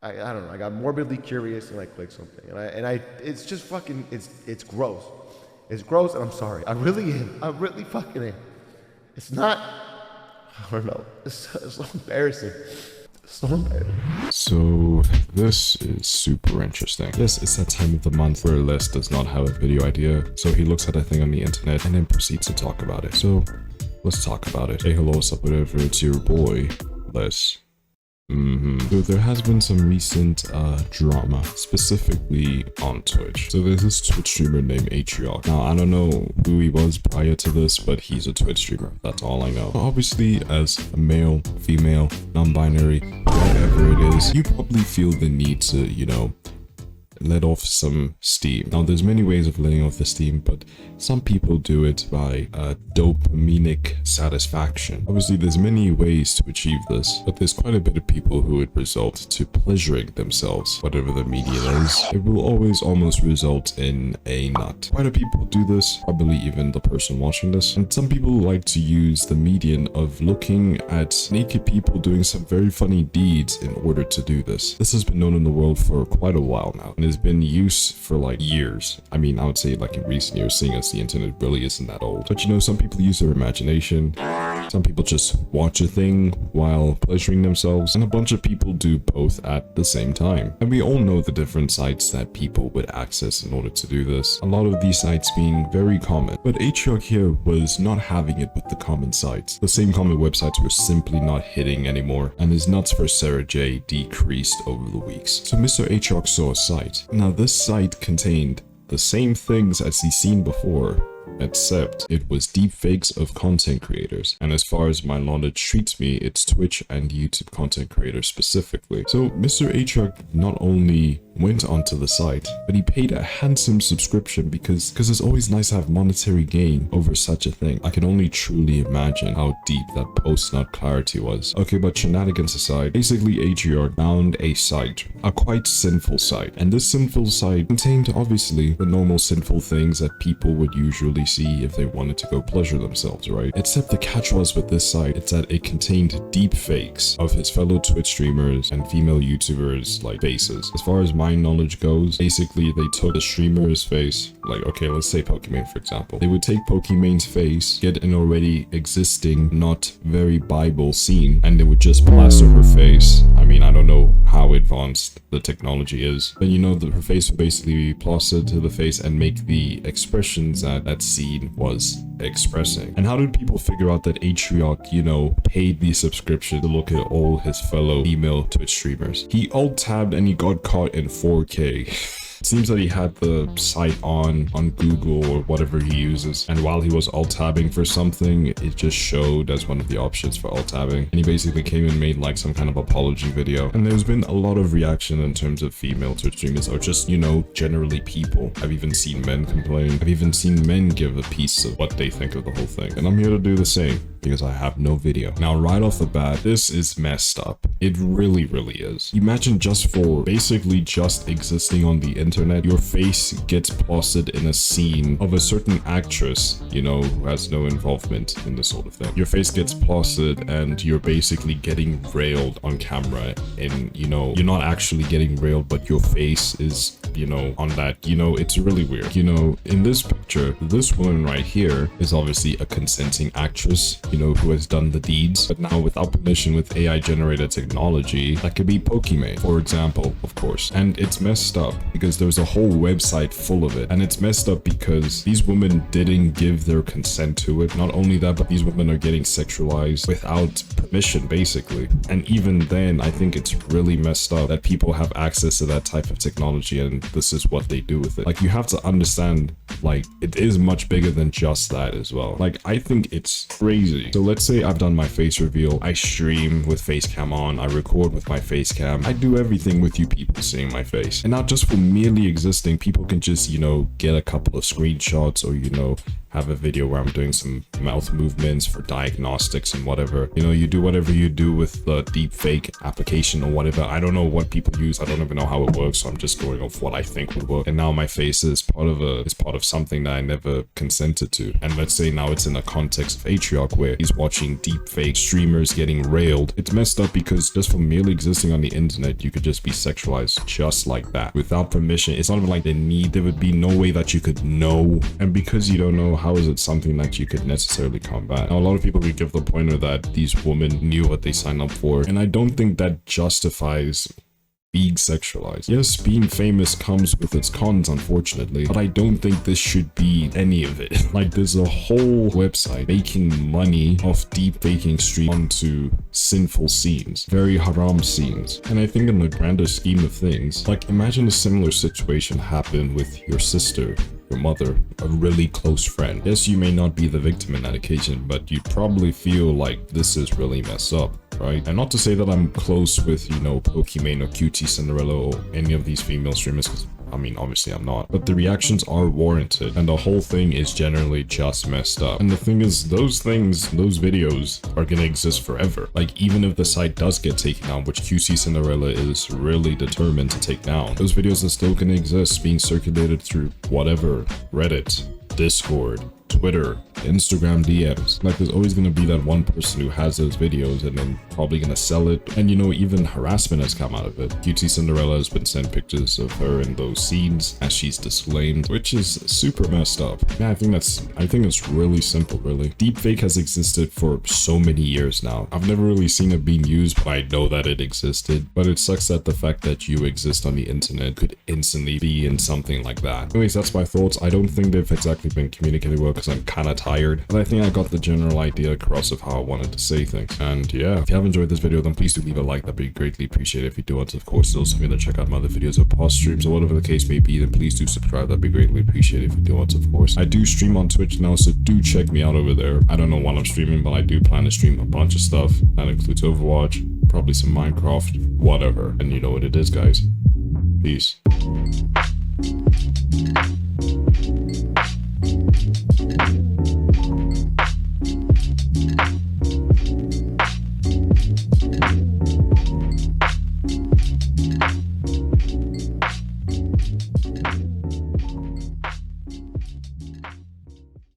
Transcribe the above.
I don't know. I got morbidly curious and I clicked something, and I it's just fucking it's gross. It's gross, and I'm sorry. I really am. I really fucking am. It's not. I don't know. It's so embarrassing. So embarrassing. So this is super interesting. This is that time of the month where Les does not have a video idea, so he looks at a thing on the internet and then proceeds to talk about it. So let's talk about it. Hey, hello, what's up, whatever, it's your boy, Les. So there has been some recent drama, specifically on Twitch. So there's this Twitch streamer named Atrioc. Now, I don't know who he was prior to this, but he's a Twitch streamer. That's all I know. Obviously, as a male, female, non-binary, whatever it is, you probably feel the need to, you know, let off some steam. Now, there's many ways of letting off the steam, but some people do it by dopaminic satisfaction. Obviously, there's many ways to achieve this, but there's quite a bit of people who would result to pleasuring themselves, whatever the medium is. It will always almost result in a nut. Quite a people do this, probably even the person watching this, and some people like to use the median of looking at naked people doing some very funny deeds in order to do this. This has been known in the world for quite a while now, and has been used for like years. I mean, I would say like in recent years, seeing as the internet really isn't that old. But you know, some people use their imagination. Some people just watch a thing while pleasuring themselves, and a bunch of people do both at the same time. And we all know the different sites that people would access in order to do this. A lot of these sites being very common. But Atrioc here was not having it with the common sites. The same common websites were simply not hitting anymore, and his nuts for Sarah J decreased over the weeks. So Mr. Atrioc saw a site. Now this site contained the same things as he's seen before, except it was deepfakes of content creators. And as far as my knowledge treats me, it's Twitch and YouTube content creators specifically. So Mr. Atrioc not only went onto the site, but he paid a handsome subscription because it's always nice to have monetary gain over such a thing. I can only truly imagine how deep that post-nut clarity was. Okay, but shenanigans aside, basically Atrioc found a site, a quite sinful site, and this sinful site contained obviously the normal sinful things that people would usually see if they wanted to go pleasure themselves, right? Except the catch was with this site, it's that it contained deep fakes of his fellow Twitch streamers and female YouTubers like faces. As far as my knowledge goes, basically they took the streamer's face, like okay, let's say Pokimane for example. They would take Pokimane's face, get an already existing, not very Bible scene, and they would just plaster her face. I mean, I don't know how advanced the technology is, but you know that her face would basically be plastered to the face and make the expressions that that scene was expressing. And how did people figure out that Atrioc, you know, paid the subscription to look at all his fellow female Twitch streamers? He alt-tabbed and he got caught in 4K. It seems that he had the site on Google or whatever he uses, and while he was alt-tabbing for something, it just showed as one of the options for alt-tabbing, and he basically came and made like some kind of apology video. And there's been a lot of reaction in terms of female Twitch streamers, or just, you know, generally people. I've even seen men complain. I've even seen men give a piece of what they think of the whole thing, and I'm here to do the same because I have no video. Now, right off the bat, this is messed up. It really, really is. Imagine just for basically just existing on the internet, your face gets plastered in a scene of a certain actress, you know, who has no involvement in this sort of thing. Your face gets plastered and you're basically getting railed on camera, and, you know, you're not actually getting railed, but your face is, you know, on that. You know, it's really weird. You know, in this picture, this woman right here is obviously a consenting actress, you know, who has done the deeds, but now without permission, with AI generated technology, that could be Pokimane, for example, of course. And it's messed up because there's a whole website full of it, and it's messed up because these women didn't give their consent to it. Not only that, but these women are getting sexualized without permission, basically. And even then, I think it's really messed up that people have access to that type of technology and this is what they do with it. Like, you have to understand, like, it is much bigger than just that as well. Like, I think it's crazy. So let's say I've done my face reveal, I stream with face cam on, I record with my face cam, I do everything with you people seeing my face. And not just for merely existing, people can just, you know, get a couple of screenshots or, you know, have a video where I'm doing some mouth movements for diagnostics and whatever. You know, you do whatever you do with the Deepfake application or whatever. I don't know what people use. I don't even know how it works. So I'm just going off what I think would work. And now my face is part of something that I never consented to. And let's say now it's in a context of Atrioc where he's watching Deepfake streamers getting railed. It's messed up because just for merely existing on the internet, you could just be sexualized just like that without permission. It's not even like there would be no way that you could know. And because you don't know, how is it something that you could necessarily combat? Now, a lot of people could give the pointer that these women knew what they signed up for, and I don't think that justifies being sexualized. Yes, being famous comes with its cons, unfortunately, but I don't think this should be any of it. Like, there's a whole website making money off deepfaking stream onto sinful scenes, very haram scenes. And I think in the grander scheme of things, like, imagine a similar situation happen with your sister, your mother, a really close friend. Yes, you may not be the victim in that occasion, but you probably feel like this is really messed up, right? And not to say that I'm close with, you know, Pokimane or QT Cinderella or any of these female streamers, because I mean, obviously I'm not, but the reactions are warranted and the whole thing is generally just messed up. And the thing is, those videos are gonna exist forever. Like, even if the site does get taken down, which QC Cinderella is really determined to take down, those videos are still gonna exist, being circulated through whatever, Reddit, Discord, Twitter, Instagram DMs. Like, there's always gonna be that one person who has those videos and then probably gonna sell it. And you know, even harassment has come out of it. QT Cinderella has been sent pictures of her in those scenes as she's disclaimed, which is super messed up. Yeah, I think it's really simple, really. Deepfake has existed for so many years now. I've never really seen it being used, but I know that it existed. But it sucks that the fact that you exist on the internet could instantly be in something like that. Anyways, that's my thoughts. I don't think they've exactly been communicated well because I'm kind of tired, but I think I got the general idea across of how I wanted to say things. And yeah, if you have enjoyed this video, then please do leave a like. That'd be greatly appreciated. If you do want to, of course, still something to check out my other videos or past streams or whatever the case may be, then please do subscribe. That'd be greatly appreciated. If you do want to, of course. I do stream on Twitch now, so do check me out over there. I don't know what I'm streaming, but I do plan to stream a bunch of stuff. That includes Overwatch, probably some Minecraft, whatever. And you know what it is, guys. Peace.